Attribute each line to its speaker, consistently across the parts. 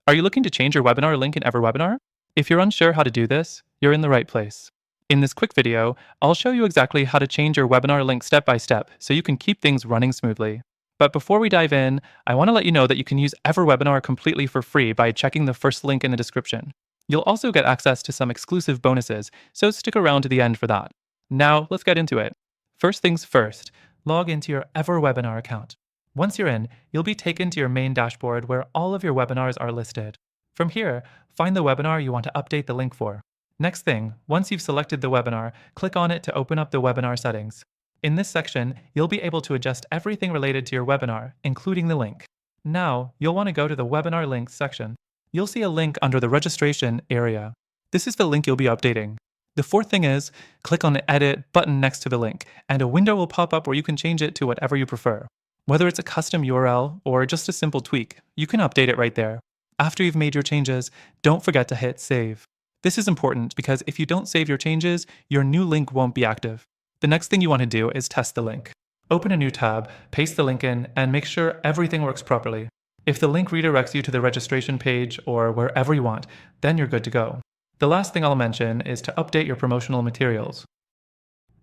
Speaker 1: Are you looking to change your webinar link in EverWebinar? If you're unsure how to do this, you're in the right place. In this quick video, I'll show you exactly how to change your webinar link step by step so you can keep things running smoothly. But before we dive in, I want to let you know that you can use EverWebinar completely for free by checking the first link in the description. You'll also get access to some exclusive bonuses, so stick around to the end for that. Now, let's get into it. First things first, log into your EverWebinar account. Once you're in, you'll be taken to your main dashboard where all of your webinars are listed. From here, find the webinar you want to update the link for. Next thing, once you've selected the webinar, click on it to open up the webinar settings. In this section, you'll be able to adjust everything related to your webinar, including the link. Now, you'll want to go to the Webinar Links section. You'll see a link under the registration area. This is the link you'll be updating. The fourth thing is, click on the Edit button next to the link, and a window will pop up where you can change it to whatever you prefer. Whether it's a custom URL or just a simple tweak, you can update it right there. After you've made your changes, don't forget to hit Save. This is important because if you don't save your changes, your new link won't be active. The next thing you want to do is test the link. Open a new tab, paste the link in, and make sure everything works properly. If the link redirects you to the registration page or wherever you want, then you're good to go. The last thing I'll mention is to update your promotional materials.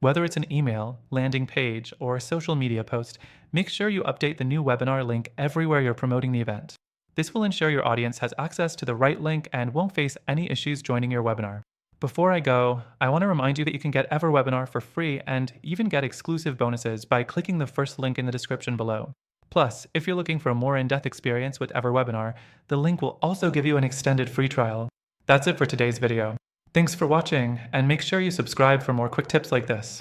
Speaker 1: Whether it's an email, landing page, or a social media post, make sure you update the new webinar link everywhere you're promoting the event. This will ensure your audience has access to the right link and won't face any issues joining your webinar. Before I go, I want to remind you that you can get EverWebinar for free and even get exclusive bonuses by clicking the first link in the description below. Plus, if you're looking for a more in-depth experience with EverWebinar, the link will also give you an extended free trial. That's it for today's video. Thanks for watching, and make sure you subscribe for more quick tips like this.